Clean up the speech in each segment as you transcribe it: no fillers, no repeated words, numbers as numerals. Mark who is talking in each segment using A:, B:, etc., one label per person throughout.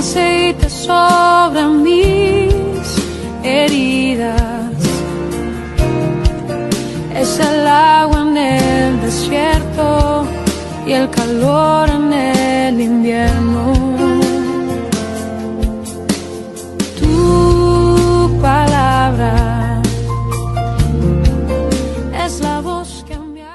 A: aceite sobre mis heridas. Es el agua en el desierto y el calor en el invierno. Tu palabra es la voz que me habla.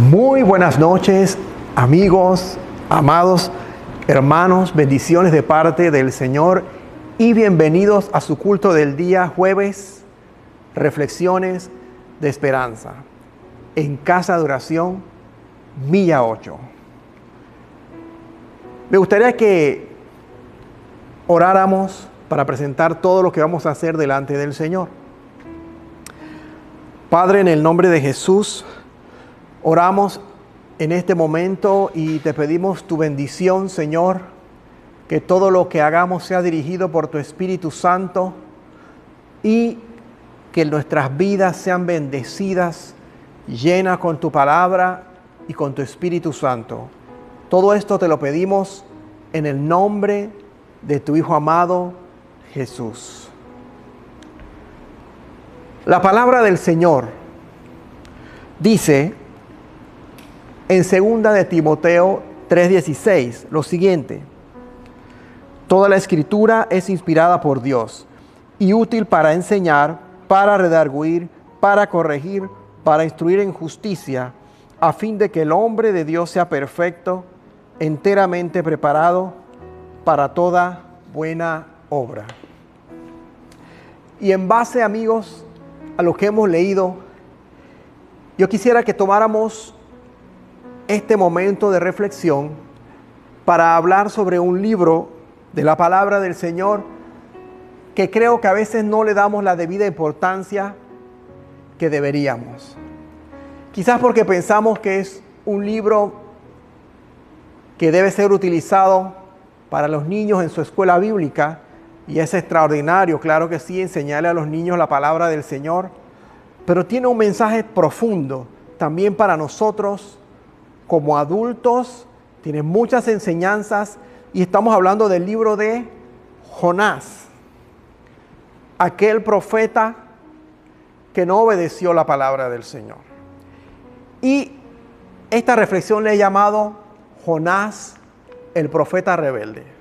B: Muy buenas noches, amigos, amados hermanos, bendiciones de parte del Señor y bienvenidos a su culto del día jueves, reflexiones de esperanza, en Casa de Oración, Milla 8. Me gustaría que oráramos para presentar todo lo que vamos a hacer delante del Señor. Padre, en el nombre de Jesús, oramos en este momento y te pedimos tu bendición, Señor, que todo lo que hagamos sea dirigido por tu Espíritu Santo y que nuestras vidas sean bendecidas, llenas con tu palabra y con tu Espíritu Santo. Todo esto te lo pedimos en el nombre de tu Hijo amado, Jesús. La palabra del Señor dice en 2 de Timoteo 3:16 lo siguiente: toda la Escritura es inspirada por Dios y útil para enseñar, para redarguir, para corregir, para instruir en justicia, a fin de que el hombre de Dios sea perfecto, enteramente preparado para toda buena obra. Y en base, amigos, a lo que hemos leído, yo quisiera que tomáramos este momento de reflexión para hablar sobre un libro de la palabra del Señor que creo que a veces no le damos la debida importancia que deberíamos. Quizás porque pensamos que es un libro que debe ser utilizado para los niños en su escuela bíblica, y es extraordinario, claro que sí, enseñarle a los niños la palabra del Señor, pero tiene un mensaje profundo también para nosotros como adultos. Tiene muchas enseñanzas y estamos hablando del libro de Jonás, aquel profeta que no obedeció la palabra del Señor. Y esta reflexión le he llamado Jonás, el profeta rebelde.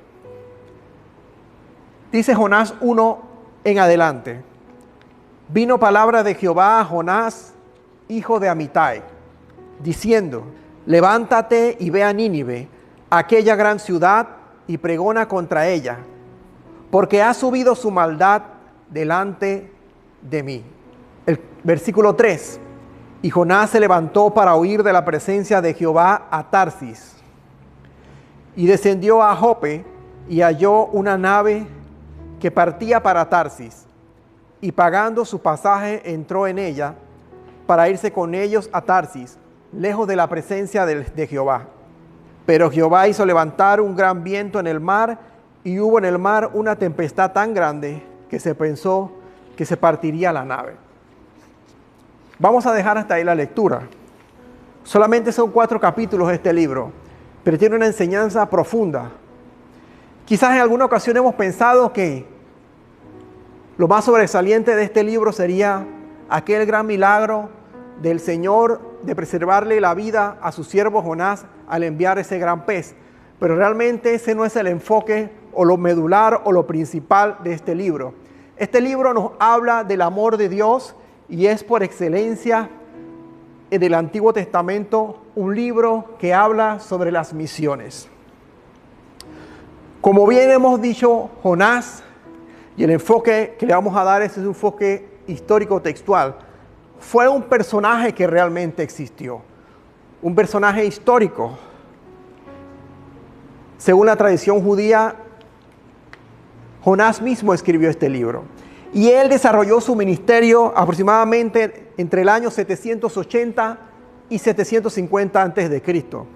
B: Dice Jonás 1 en adelante: vino palabra de Jehová a Jonás, hijo de Amitai, diciendo: levántate y ve a Nínive, aquella gran ciudad, y pregona contra ella, porque ha subido su maldad delante de mí. El versículo 3: y Jonás se levantó para huir de la presencia de Jehová a Tarsis, y descendió a Jope, y halló una nave que partía para Tarsis, y pagando su pasaje entró en ella para irse con ellos a Tarsis, lejos de la presencia de Jehová. Pero Jehová hizo levantar un gran viento en el mar, y hubo en el mar una tempestad tan grande que se pensó que se partiría la nave. Vamos a dejar hasta ahí la lectura. Solamente son 4 capítulos de este libro, pero tiene una enseñanza profunda. Quizás en alguna ocasión hemos pensado que lo más sobresaliente de este libro sería aquel gran milagro del Señor de preservarle la vida a su siervo Jonás al enviar ese gran pez. Pero realmente ese no es el enfoque o lo medular o lo principal de este libro. Este libro nos habla del amor de Dios y es por excelencia del Antiguo Testamento un libro que habla sobre las misiones. Como bien hemos dicho, Jonás, y el enfoque que le vamos a dar es un enfoque histórico textual, fue un personaje que realmente existió, un personaje histórico. Según la tradición judía, Jonás mismo escribió este libro y él desarrolló su ministerio aproximadamente entre el año 780 y 750 antes de Cristo.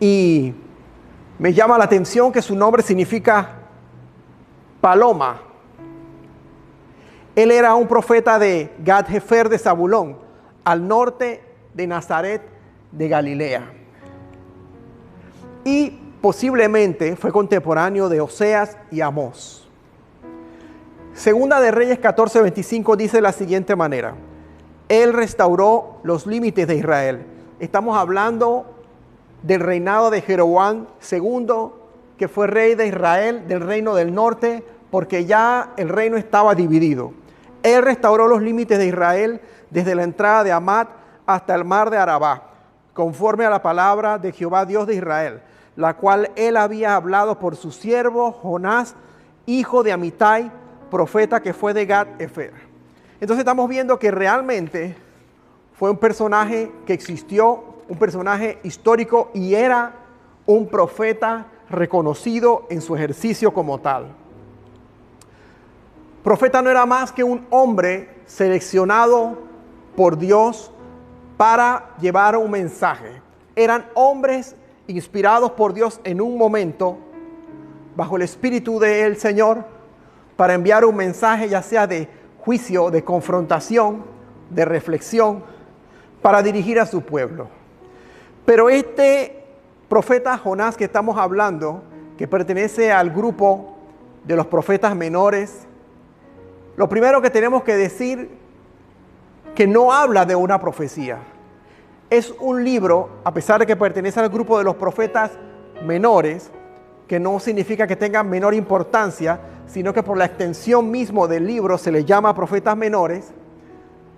B: Y me llama la atención que su nombre significa paloma. Él era un profeta de Gad-Hefer de Zabulón, al norte de Nazaret de Galilea. Y posiblemente fue contemporáneo de Oseas y Amós. Segunda de Reyes 14:25 dice de la siguiente manera: Él restauró los límites de Israel. Estamos hablando del reinado de Jeroboam II, que fue rey de Israel, del reino del norte, porque ya el reino estaba dividido. Él restauró los límites de Israel desde la entrada de Hamat hasta el mar de Arabá, conforme a la palabra de Jehová Dios de Israel, la cual él había hablado por su siervo Jonás, hijo de Amitai, profeta que fue de Gad-Hefer. Entonces estamos viendo que realmente fue un personaje que existió, un personaje histórico, y era un profeta reconocido en su ejercicio como tal. Profeta no era más que un hombre seleccionado por Dios para llevar un mensaje. Eran hombres inspirados por Dios en un momento, bajo el espíritu del Señor, para enviar un mensaje ya sea de juicio, de confrontación, de reflexión, para dirigir a su pueblo. Pero este profeta Jonás que estamos hablando, que pertenece al grupo de los profetas menores, lo primero que tenemos que decir que no habla de una profecía. Es un libro, a pesar de que pertenece al grupo de los profetas menores, que no significa que tengan menor importancia, sino que por la extensión mismo del libro se les llama profetas menores.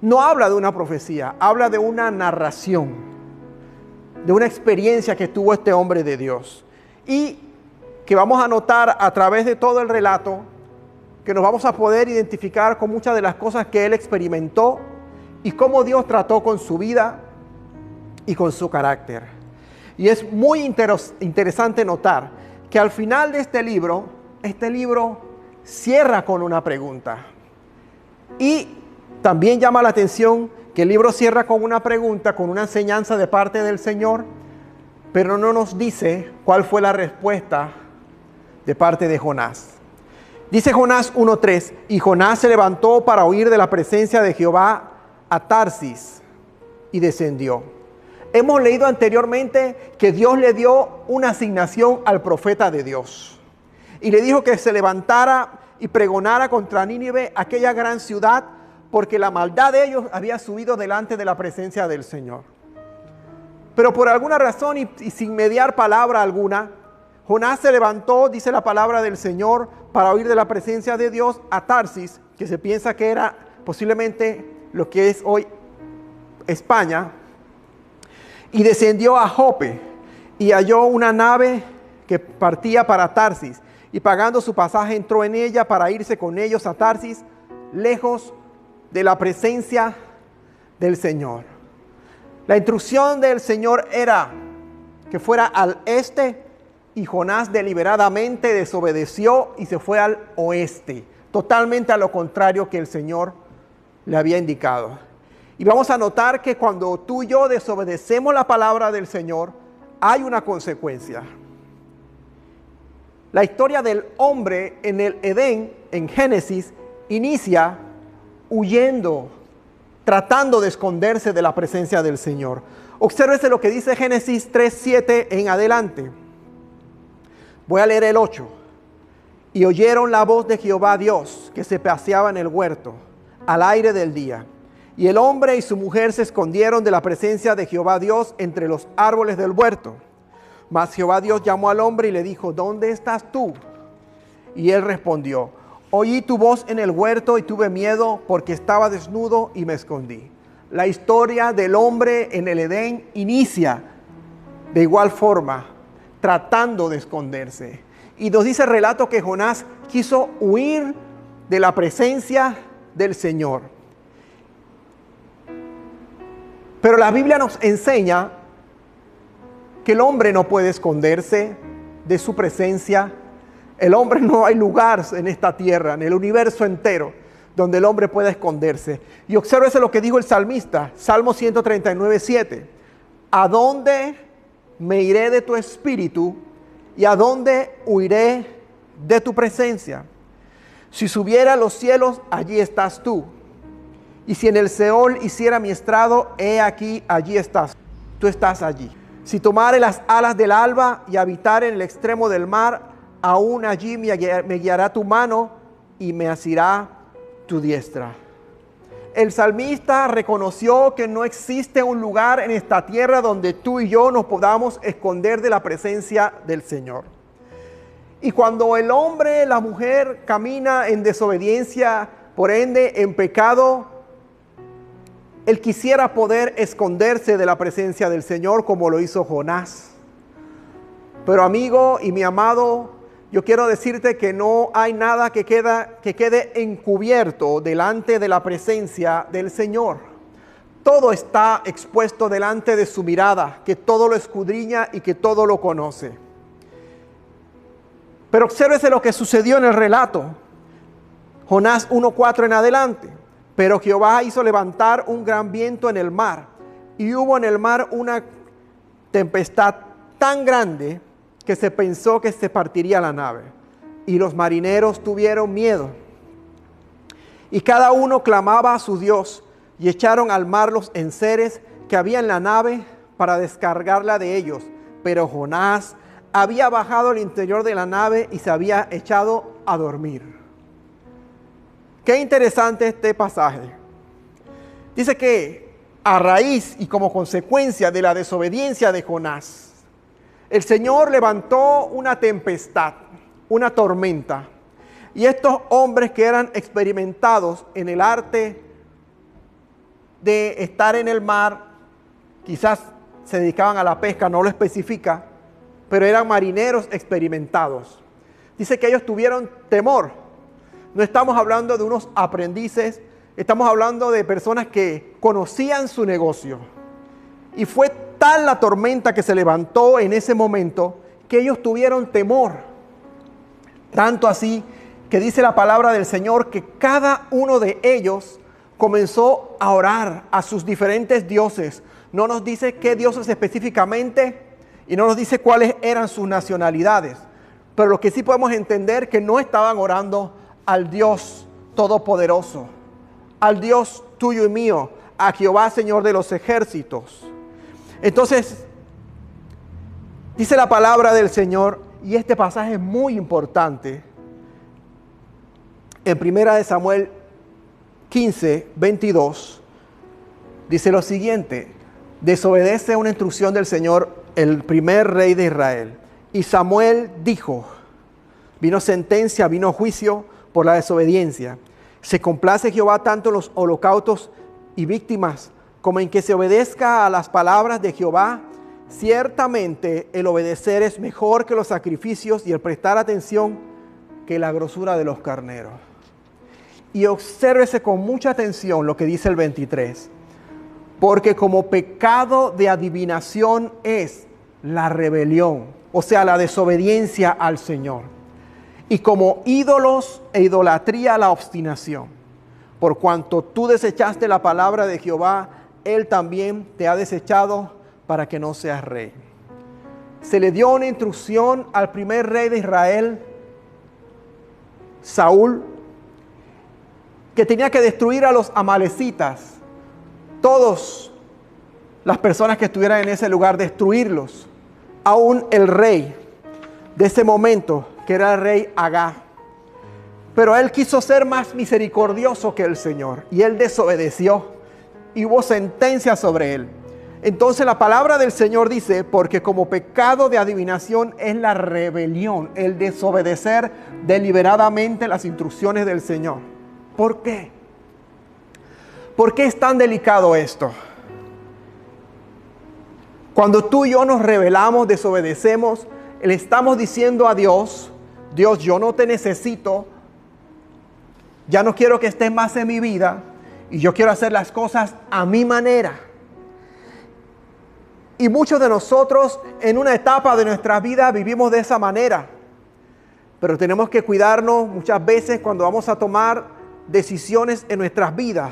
B: No habla de una profecía, habla de una narración, de una experiencia que tuvo este hombre de Dios. Y que vamos a notar a través de todo el relato, que nos vamos a poder identificar con muchas de las cosas que él experimentó y cómo Dios trató con su vida y con su carácter. Y es muy interesante notar que al final de este libro cierra con una pregunta. Y también llama la atención que el libro cierra con una pregunta, con una enseñanza de parte del Señor, pero no nos dice cuál fue la respuesta de parte de Jonás. Dice Jonás 1:3, y Jonás se levantó para huir de la presencia de Jehová a Tarsis y descendió. Hemos leído anteriormente que Dios le dio una asignación al profeta de Dios y le dijo que se levantara y pregonara contra Nínive, aquella gran ciudad, porque la maldad de ellos había subido delante de la presencia del Señor. Pero por alguna razón y sin mediar palabra alguna, Jonás se levantó, dice la palabra del Señor, para huir de la presencia de Dios a Tarsis, que se piensa que era posiblemente lo que es hoy España, y descendió a Jope y halló una nave que partía para Tarsis, y pagando su pasaje entró en ella para irse con ellos a Tarsis, lejos de la presencia del Señor. La instrucción del Señor era que fuera al este, y Jonás deliberadamente desobedeció y se fue al oeste, totalmente a lo contrario que el Señor le había indicado. Y vamos a notar que cuando tú y yo desobedecemos la palabra del Señor, hay una consecuencia. La historia del hombre en el Edén, en Génesis, inicia huyendo, tratando de esconderse de la presencia del Señor. Obsérvese lo que dice Génesis 3:7 en adelante. Voy a leer el 8. Y oyeron la voz de Jehová Dios, que se paseaba en el huerto, al aire del día. Y el hombre y su mujer se escondieron de la presencia de Jehová Dios entre los árboles del huerto. Mas Jehová Dios llamó al hombre y le dijo, ¿dónde estás tú? Y él respondió, oí tu voz en el huerto y tuve miedo porque estaba desnudo y me escondí. La historia del hombre en el Edén inicia de igual forma, tratando de esconderse. Y nos dice el relato que Jonás quiso huir de la presencia del Señor. Pero la Biblia nos enseña que el hombre no puede esconderse de su presencia. El hombre, no hay lugar en esta tierra, en el universo entero, donde el hombre pueda esconderse. Y obsérvese lo que dijo el salmista, Salmo 139:7. ¿A dónde me iré de tu espíritu y a dónde huiré de tu presencia? Si subiera a los cielos, allí estás tú. Y si en el Seol hiciera mi estrado, he aquí, allí estás. Tú estás allí. Si tomare las alas del alba y habitare en el extremo del mar, aún allí me guiará tu mano y me asirá tu diestra. El salmista reconoció que no existe un lugar en esta tierra donde tú y yo nos podamos esconder de la presencia del Señor. Y cuando el hombre, la mujer camina en desobediencia, por ende en pecado, él quisiera poder esconderse de la presencia del Señor como lo hizo Jonás. Pero amigo y mi amado, yo quiero decirte que no hay nada que quede encubierto delante de la presencia del Señor. Todo está expuesto delante de su mirada, que todo lo escudriña y que todo lo conoce. Pero obsérvese lo que sucedió en el relato. Jonás 1:4 en adelante. Pero Jehová hizo levantar un gran viento en el mar, y hubo en el mar una tempestad tan grande que se pensó que se partiría la nave. Y los marineros tuvieron miedo. Y cada uno clamaba a su Dios, y echaron al mar los enseres que había en la nave para descargarla de ellos. Pero Jonás había bajado al interior de la nave y se había echado a dormir. Qué interesante este pasaje. Dice que a raíz y como consecuencia de la desobediencia de Jonás, el Señor levantó una tempestad, una tormenta. Y estos hombres que eran experimentados en el arte de estar en el mar, quizás se dedicaban a la pesca, no lo especifica, pero eran marineros experimentados. Dice que ellos tuvieron temor. No estamos hablando de unos aprendices, estamos hablando de personas que conocían su negocio. Y fue tal la tormenta que se levantó en ese momento que ellos tuvieron temor. Tanto así que dice la palabra del Señor que cada uno de ellos comenzó a orar a sus diferentes dioses. No nos dice qué dioses específicamente y no nos dice cuáles eran sus nacionalidades. Pero lo que sí podemos entender que no estaban orando al Dios Todopoderoso, al Dios tuyo y mío, a Jehová, Señor de los ejércitos. Entonces, dice la palabra del Señor, y este pasaje es muy importante, en 1 Samuel 15:22, dice lo siguiente: desobedece una instrucción del Señor el primer rey de Israel. Y Samuel dijo, vino sentencia, vino juicio por la desobediencia. Se complace Jehová tanto en los holocaustos y víctimas como en que se obedezca a las palabras de Jehová. Ciertamente el obedecer es mejor que los sacrificios y el prestar atención que la grosura de los carneros. Y obsérvese con mucha atención lo que dice el 23. Porque como pecado de adivinación es la rebelión, o sea, la desobediencia al Señor. Y como ídolos e idolatría la obstinación. Por cuanto tú desechaste la palabra de Jehová, Él también te ha desechado para que no seas rey. Se le dio una instrucción al primer rey de Israel, Saúl, que tenía que destruir a los amalecitas. Todas las personas que estuvieran en ese lugar, destruirlos. Aún el rey de ese momento, que era el rey Agag. Pero él quiso ser más misericordioso que el Señor, y él desobedeció, y hubo sentencia sobre él. Entonces la palabra del Señor dice, porque como pecado de adivinación es la rebelión, el desobedecer deliberadamente las instrucciones del Señor. ¿Por qué? ¿Por qué es tan delicado esto? Cuando tú y yo nos rebelamos, desobedecemos, le estamos diciendo a Dios, Dios, yo no te necesito, ya no quiero que estés más en mi vida y yo quiero hacer las cosas a mi manera. Y muchos de nosotros en una etapa de nuestra vida vivimos de esa manera. Pero tenemos que cuidarnos muchas veces cuando vamos a tomar decisiones en nuestras vidas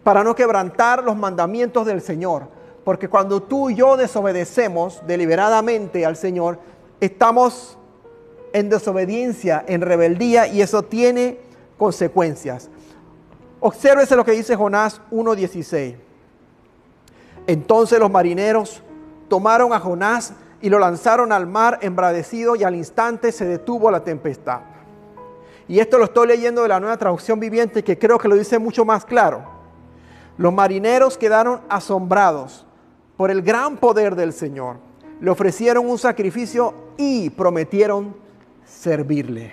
B: para no quebrantar los mandamientos del Señor. Porque cuando tú y yo desobedecemos deliberadamente al Señor, estamos en desobediencia, en rebeldía, y eso tiene consecuencias. Obsérvese lo que dice Jonás 1:16. Entonces los marineros tomaron a Jonás y lo lanzaron al mar embravecido, y al instante se detuvo la tempestad. Y esto lo estoy leyendo de la Nueva Traducción Viviente, que creo que lo dice mucho más claro. Los marineros quedaron asombrados por el gran poder del Señor. Le ofrecieron un sacrificio y prometieron servirle.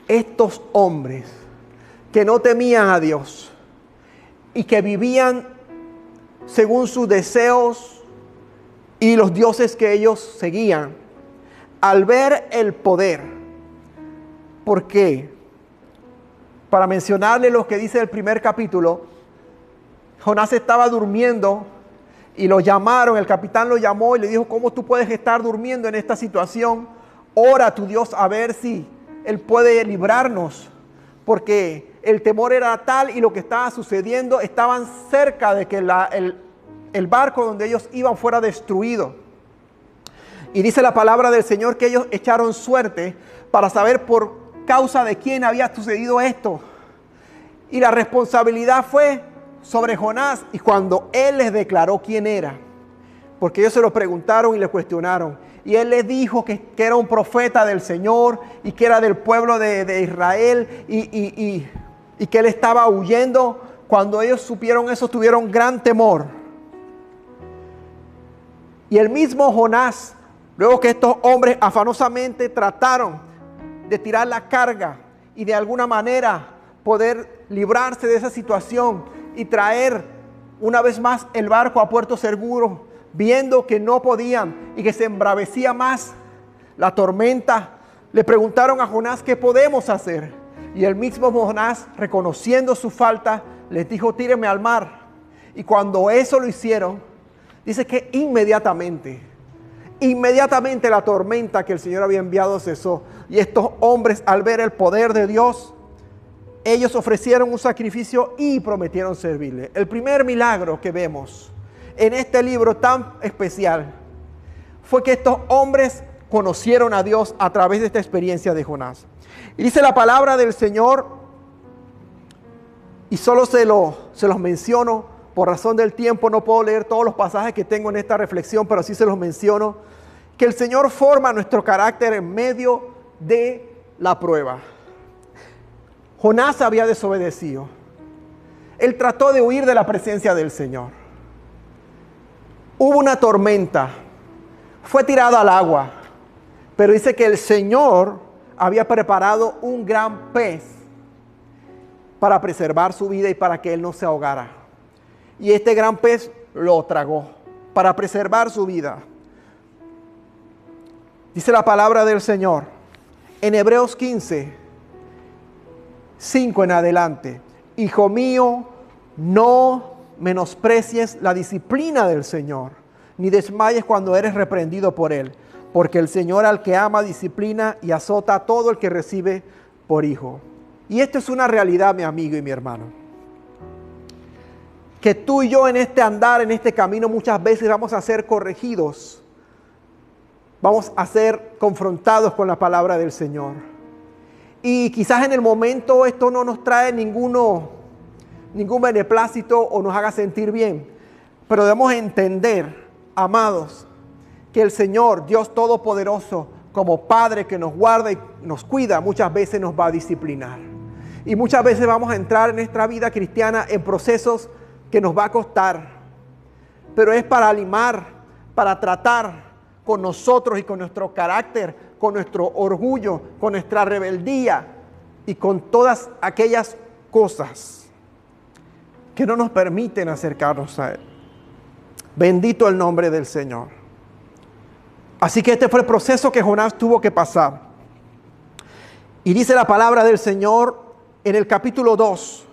B: Estos hombres que no temían a Dios y que vivían según sus deseos y los dioses que ellos seguían, al ver el poder, ¿por qué? Para mencionarle lo que dice el primer capítulo, Jonás estaba durmiendo y lo llamaron, el capitán lo llamó y le dijo, ¿cómo tú puedes estar durmiendo en esta situación? Ora a tu Dios a ver si Él puede librarnos, porque el temor era tal y lo que estaba sucediendo, estaban cerca de que el barco donde ellos iban fuera destruido. Y dice la palabra del Señor que ellos echaron suerte para saber por causa de quién había sucedido esto. Y la responsabilidad fue sobre Jonás, y cuando él les declaró quién era, porque ellos se lo preguntaron y le cuestionaron, y él les dijo que era un profeta del Señor y que era del pueblo de Israel y que él estaba huyendo. Cuando ellos supieron eso, tuvieron gran temor. Y el mismo Jonás, luego que estos hombres afanosamente trataron de tirar la carga y de alguna manera poder librarse de esa situación y traer una vez más el barco a puerto seguro, viendo que no podían y que se embravecía más la tormenta, le preguntaron a Jonás qué podemos hacer. Y el mismo Jonás, reconociendo su falta, les dijo, tírenme al mar. Y cuando eso lo hicieron, dice que inmediatamente la tormenta que el Señor había enviado cesó. Y estos hombres, al ver el poder de Dios, ellos ofrecieron un sacrificio y prometieron servirle. El primer milagro que vemos en este libro tan especial fue que estos hombres conocieron a Dios a través de esta experiencia de Jonás. Y dice la palabra del Señor, y solo se los menciono por razón del tiempo, no puedo leer todos los pasajes que tengo en esta reflexión, pero sí se los menciono, que el Señor forma nuestro carácter en medio de la prueba. Jonás había desobedecido. Él trató de huir de la presencia del Señor. Hubo una tormenta, fue tirado al agua, pero dice que el Señor había preparado un gran pez para preservar su vida y para que él no se ahogara. Y este gran pez lo tragó para preservar su vida. Dice la palabra del Señor en Hebreos 15, 5 en adelante. Hijo mío, no menosprecies la disciplina del Señor, ni desmayes cuando eres reprendido por Él, porque el Señor al que ama disciplina y azota a todo el que recibe por hijo. Y esto es una realidad, mi amigo y mi hermano, que tú y yo en este andar, en este camino, muchas veces vamos a ser corregidos, vamos a ser confrontados con la palabra del Señor. Y quizás en el momento esto no nos trae ningún beneplácito o nos haga sentir bien, pero debemos entender, amados, que el Señor, Dios Todopoderoso, como Padre que nos guarda y nos cuida, muchas veces nos va a disciplinar. Y muchas veces vamos a entrar en nuestra vida cristiana en procesos que nos va a costar, pero es para limar, para tratar con nosotros y con nuestro carácter, con nuestro orgullo, con nuestra rebeldía y con todas aquellas cosas que no nos permiten acercarnos a Él. Bendito el nombre del Señor. Así que este fue el proceso que Jonás tuvo que pasar. Y dice la palabra del Señor en el capítulo 2.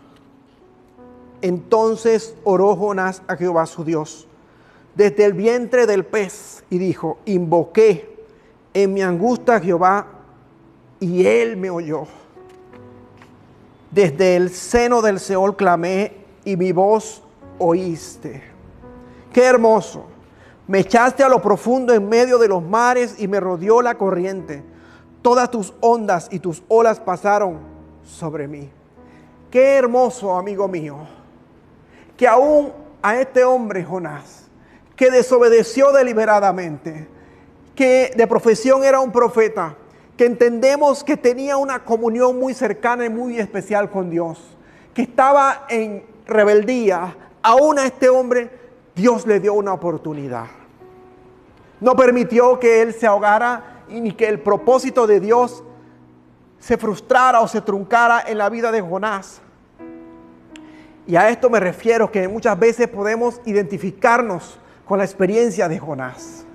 B: Entonces oró Jonás a Jehová su Dios desde el vientre del pez y dijo, invoqué en mi angustia a Jehová y Él me oyó. Desde el seno del Seol clamé y mi voz oíste. Qué hermoso. Me echaste a lo profundo en medio de los mares y me rodeó la corriente. Todas tus ondas y tus olas pasaron sobre mí. Qué hermoso, amigo mío, que aún a este hombre Jonás, que desobedeció deliberadamente, que de profesión era un profeta, que entendemos que tenía una comunión muy cercana y muy especial con Dios, que estaba en rebeldía, aún a este hombre Dios le dio una oportunidad. No permitió que él se ahogara y ni que el propósito de Dios se frustrara o se truncara en la vida de Jonás. Y a esto me refiero, que muchas veces podemos identificarnos con la experiencia de Jonás.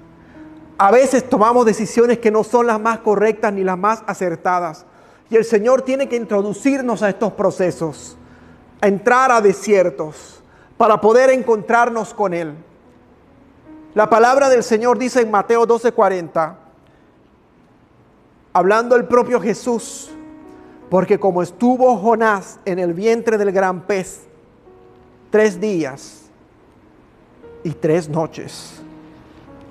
B: A veces tomamos decisiones que no son las más correctas ni las más acertadas. Y el Señor tiene que introducirnos a estos procesos, a entrar a desiertos, para poder encontrarnos con Él. La palabra del Señor dice en Mateo 12:40, hablando el propio Jesús, porque como estuvo Jonás en el vientre del gran pez 3 días y 3 noches,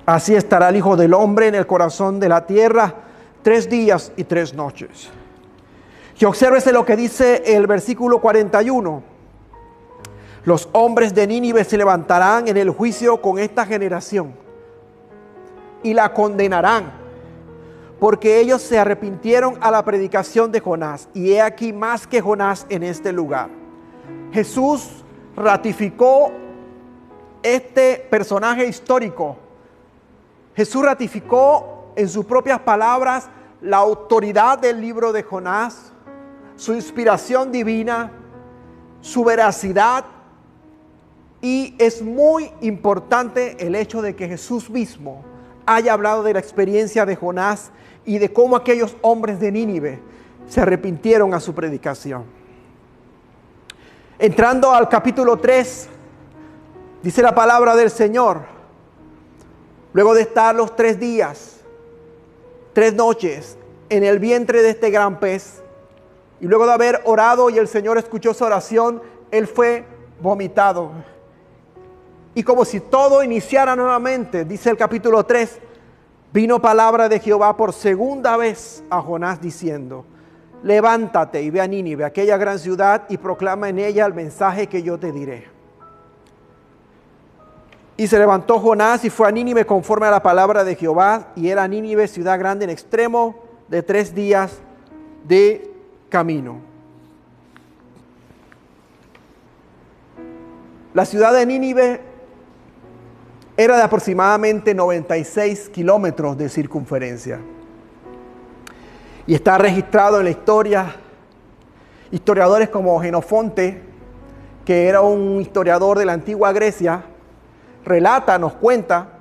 B: así estará el Hijo del Hombre en el corazón de la tierra 3 días y 3 noches. Y obsérvese lo que dice el versículo 41. Los hombres de Nínive se levantarán en el juicio con esta generación y la condenarán, porque ellos se arrepintieron a la predicación de Jonás, y he aquí más que Jonás en este lugar. Jesús ratificó este personaje histórico. Jesús ratificó en sus propias palabras la autoridad del libro de Jonás, su inspiración divina, su veracidad. Y es muy importante el hecho de que Jesús mismo haya hablado de la experiencia de Jonás y de cómo aquellos hombres de Nínive se arrepintieron a su predicación. Entrando al capítulo 3, dice la palabra del Señor: luego de estar los 3 días, 3 noches en el vientre de este gran pez, y luego de haber orado y el Señor escuchó su oración, Él fue vomitado. Y como si todo iniciara nuevamente, dice el capítulo 3, vino palabra de Jehová por segunda vez a Jonás diciendo: levántate y ve a Nínive, aquella gran ciudad, y proclama en ella el mensaje que yo te diré. Y se levantó Jonás y fue a Nínive conforme a la palabra de Jehová, y era Nínive ciudad grande en extremo, de 3 días de camino. La ciudad de Nínive era de aproximadamente 96 kilómetros de circunferencia. Y está registrado en la historia. Historiadores como Jenofonte, que era un historiador de la antigua Grecia, relata, nos cuenta,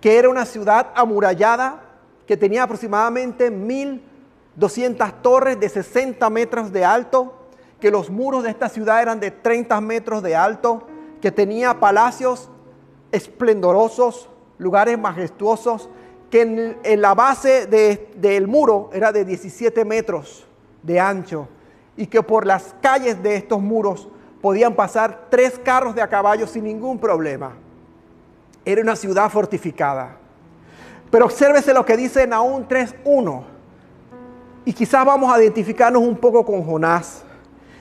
B: que era una ciudad amurallada que tenía aproximadamente 1.200 torres de 60 metros de alto, que los muros de esta ciudad eran de 30 metros de alto, que tenía palacios esplendorosos, lugares majestuosos, que en la base del muro era de 17 metros de ancho, y que por las calles de estos muros podían pasar 3 carros de a caballo sin ningún problema. Era una ciudad fortificada. Pero obsérvese lo que dice Nahum 3:1, y quizás vamos a identificarnos un poco con Jonás.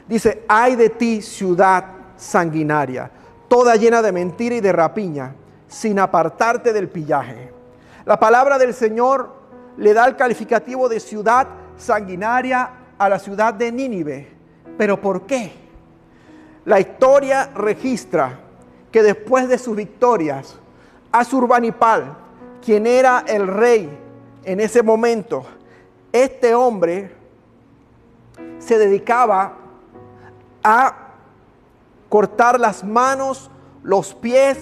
B: Dice: ay de ti, ciudad sanguinaria, toda llena de mentira y de rapiña, sin apartarte del pillaje. La palabra del Señor le da el calificativo de ciudad sanguinaria a la ciudad de Nínive. ¿Pero por qué? La historia registra que después de sus victorias, Asurbanipal, quien era el rey en ese momento, este hombre se dedicaba a cortar las manos, los pies,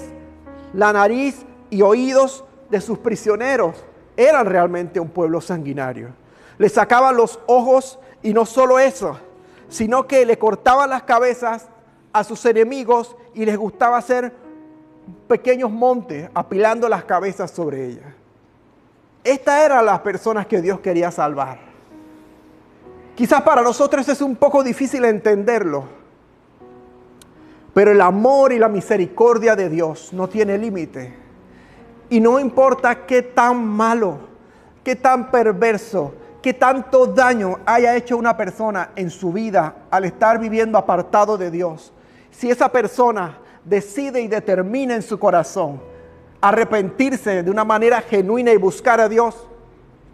B: la nariz y oídos de sus prisioneros. Eran realmente un pueblo sanguinario. Le sacaban los ojos, y no solo eso, sino que le cortaban las cabezas a sus enemigos y les gustaba hacer pequeños montes apilando las cabezas sobre ellas. Estas eran las personas que Dios quería salvar. Quizás para nosotros es un poco difícil entenderlo, pero el amor y la misericordia de Dios no tiene límite. Y no importa qué tan malo, qué tan perverso, qué tanto daño haya hecho una persona en su vida al estar viviendo apartado de Dios. Si esa persona decide y determina en su corazón arrepentirse de una manera genuina y buscar a Dios,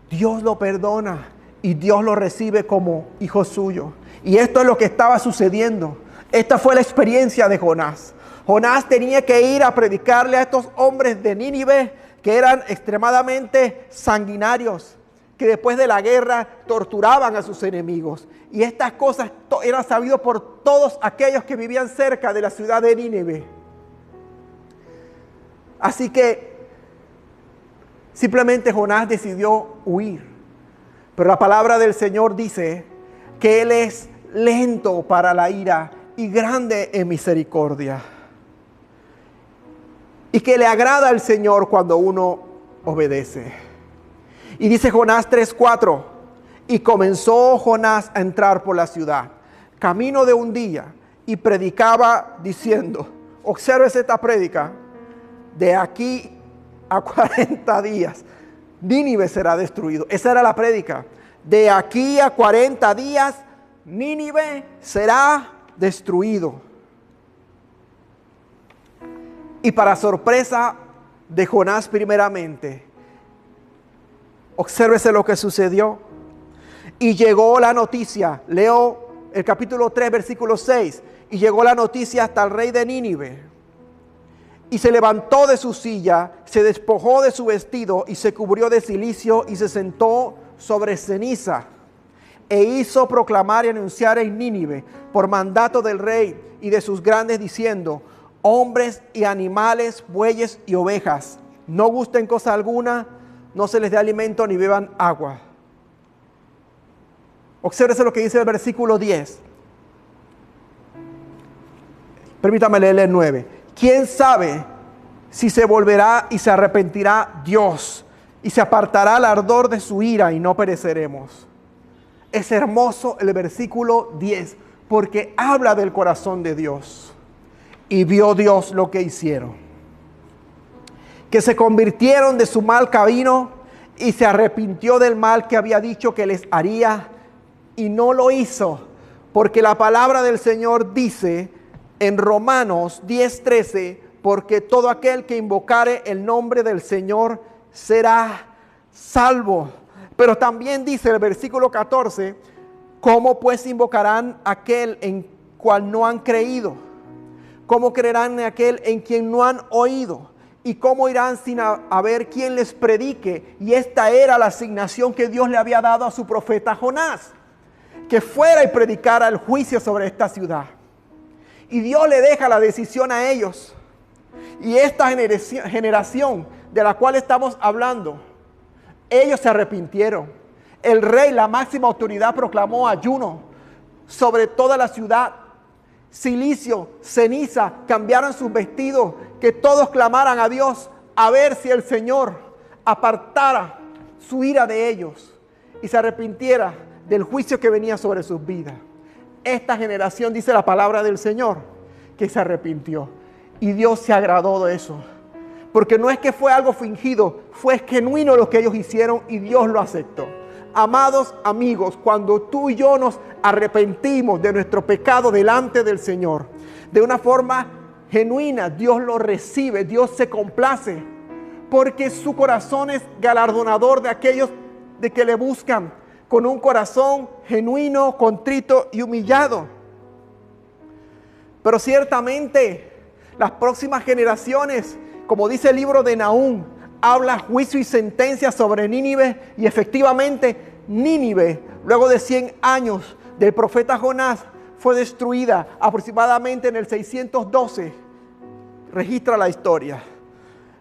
B: Dios lo perdona y Dios lo recibe como hijo suyo. Y esto es lo que estaba sucediendo. Esta fue la experiencia de Jonás. Jonás tenía que ir a predicarle a estos hombres de Nínive, que eran extremadamente sanguinarios, que después de la guerra torturaban a sus enemigos. Y estas cosas eran sabidas por todos aquellos que vivían cerca de la ciudad de Nínive. Así que simplemente Jonás decidió huir. Pero la palabra del Señor dice que Él es lento para la ira y grande en misericordia. y que le agrada al Señor cuando uno obedece. Y dice Jonás 3:4, y comenzó Jonás a entrar por la ciudad, camino de un día, y predicaba diciendo, observes esta prédica, de aquí a 40 días, Nínive será destruido. Esa era la prédica. De aquí a 40 días, Nínive será destruido. Y para sorpresa de Jonás primeramente, obsérvese lo que sucedió. Y llegó la noticia, leo el capítulo 3, versículo 6, y llegó la noticia hasta el rey de Nínive. Y se levantó de su silla, se despojó de su vestido y se cubrió de cilicio y se sentó sobre ceniza. E hizo proclamar y anunciar en Nínive por mandato del rey y de sus grandes diciendo, hombres y animales, bueyes y ovejas, no gusten cosa alguna, no se les dé alimento ni beban agua. Obsérvese lo que dice el versículo 10. Permítame leerle el 9. ¿Quién sabe si se volverá y se arrepentirá Dios y se apartará el ardor de su ira y no pereceremos? Es hermoso el versículo 10 porque habla del corazón de Dios. Y vio Dios lo que hicieron, que se convirtieron de su mal camino y se arrepintió del mal que había dicho que les haría y no lo hizo, porque la palabra del Señor dice en Romanos 10:13, porque todo aquel que invocare el nombre del Señor será salvo. Pero también dice el versículo 14, ¿cómo pues invocarán aquel en cual no han creído? ¿Cómo creerán en aquel en quien no han oído? ¿Y cómo irán sin haber quien les predique? Y esta era la asignación que Dios le había dado a su profeta Jonás, que fuera y predicara el juicio sobre esta ciudad. Y Dios le deja la decisión a ellos. Y esta generación de la cual estamos hablando, ellos se arrepintieron. El rey, la máxima autoridad, proclamó ayuno sobre toda la ciudad. Cilicio, ceniza, cambiaron sus vestidos, que todos clamaran a Dios a ver si el Señor apartara su ira de ellos y se arrepintiera del juicio que venía sobre sus vidas. Esta generación, dice la palabra del Señor, que se arrepintió y Dios se agradó de eso, porque no es que fue algo fingido, fue genuino lo que ellos hicieron y Dios lo aceptó. Amados amigos, cuando tú y yo nos arrepentimos de nuestro pecado delante del Señor, de una forma genuina, Dios lo recibe, Dios se complace, porque su corazón es galardonador de aquellos de que le buscan con un corazón genuino, contrito y humillado. Pero ciertamente las próximas generaciones, como dice el libro de Nahum, habla juicio y sentencia sobre Nínive, y efectivamente Nínive, luego de 100 años del profeta Jonás, fue destruida aproximadamente en el 612. Registra la historia.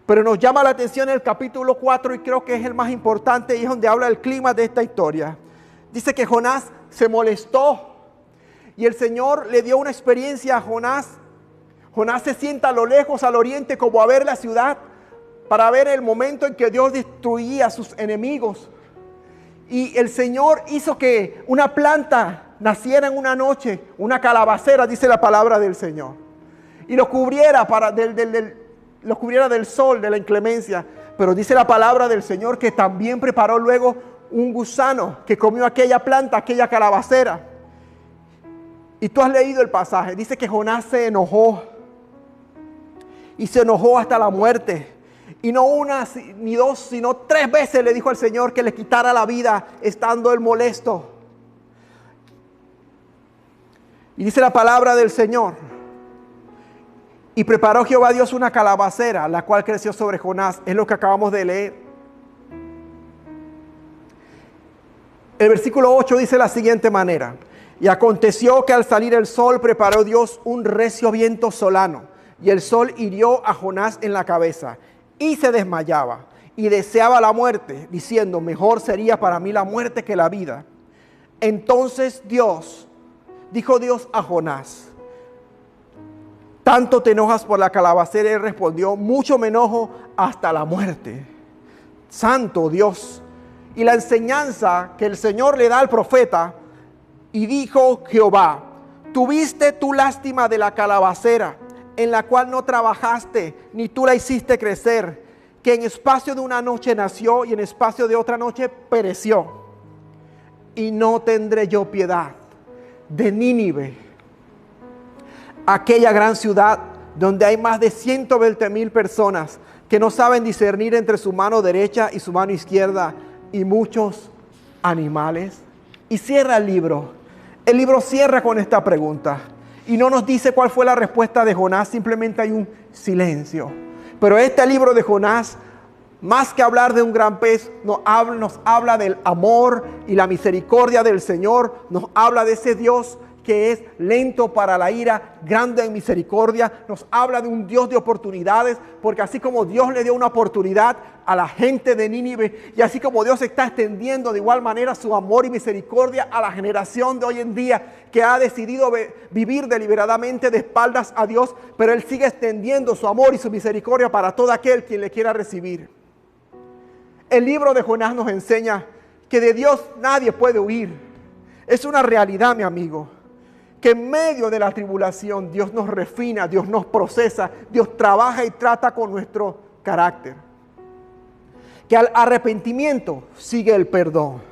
B: Pero nos llama la atención el capítulo 4 y creo que es el más importante y es donde habla el clima de esta historia. Dice que Jonás se molestó y el Señor le dio una experiencia a Jonás. Jonás se sienta a lo lejos, al oriente, como a ver la ciudad, para ver el momento en que Dios destruía a sus enemigos. Y el Señor hizo que una planta naciera en una noche, una calabacera, dice la palabra del Señor, y lo cubriera, lo cubriera del sol, de la inclemencia. Pero dice la palabra del Señor que también preparó luego un gusano que comió aquella planta, aquella calabacera. Y tú has leído el pasaje, dice que Jonás se enojó, y se enojó hasta la muerte. Y no una ni dos, sino 3 veces le dijo al Señor que le quitara la vida estando él molesto. Y dice la palabra del Señor: y preparó Jehová Dios una calabacera, la cual creció sobre Jonás. Es lo que acabamos de leer. El versículo 8 dice de la siguiente manera: y aconteció que al salir el sol preparó Dios un recio viento solano, y el sol hirió a Jonás en la cabeza, y se desmayaba, y deseaba la muerte, diciendo: mejor sería para mí la muerte que la vida. Entonces dijo Dios a Jonás: ¿Tanto te enojas por la calabacera? Él respondió, mucho me enojo hasta la muerte. Santo Dios. Y la enseñanza que el Señor le da al profeta, y dijo Jehová, tuviste tu lástima de la calabacera, en la cual no trabajaste, ni tú la hiciste crecer, que en espacio de una noche nació y en espacio de otra noche pereció. Y no tendré yo piedad de Nínive, aquella gran ciudad donde hay más de 120,000 personas que no saben discernir entre su mano derecha y su mano izquierda, y muchos animales. Y cierra el libro. El libro cierra con esta pregunta. Y no nos dice cuál fue la respuesta de Jonás, simplemente hay un silencio. Pero este libro de Jonás, más que hablar de un gran pez, nos habla del amor y la misericordia del Señor. Nos habla de ese Dios que es lento para la ira, grande en misericordia. Nos habla de un Dios de oportunidades, porque así como Dios le dio una oportunidad a la gente de Nínive, y así como Dios está extendiendo de igual manera su amor y misericordia a la generación de hoy en día, que ha decidido vivir deliberadamente de espaldas a Dios, pero Él sigue extendiendo su amor y su misericordia para todo aquel quien le quiera recibir. El libro de Jonás nos enseña que de Dios nadie puede huir. Es una realidad, mi amigo, que en medio de la tribulación Dios nos refina, Dios nos procesa, Dios trabaja y trata con nuestro carácter. Que al arrepentimiento sigue el perdón.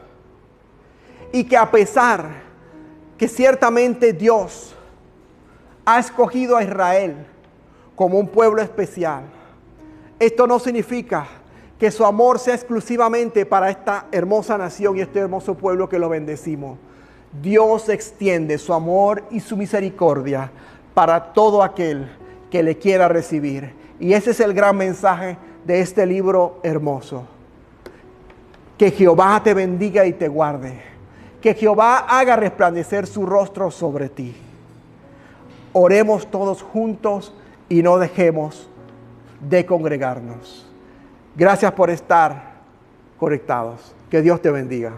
B: Y que a pesar que ciertamente Dios ha escogido a Israel como un pueblo especial, esto no significa que su amor sea exclusivamente para esta hermosa nación y este hermoso pueblo que lo bendecimos. Dios extiende su amor y su misericordia para todo aquel que le quiera recibir. Y ese es el gran mensaje de este libro hermoso. Que Jehová te bendiga y te guarde. Que Jehová haga resplandecer su rostro sobre ti. Oremos todos juntos y no dejemos de congregarnos. Gracias por estar conectados. Que Dios te bendiga.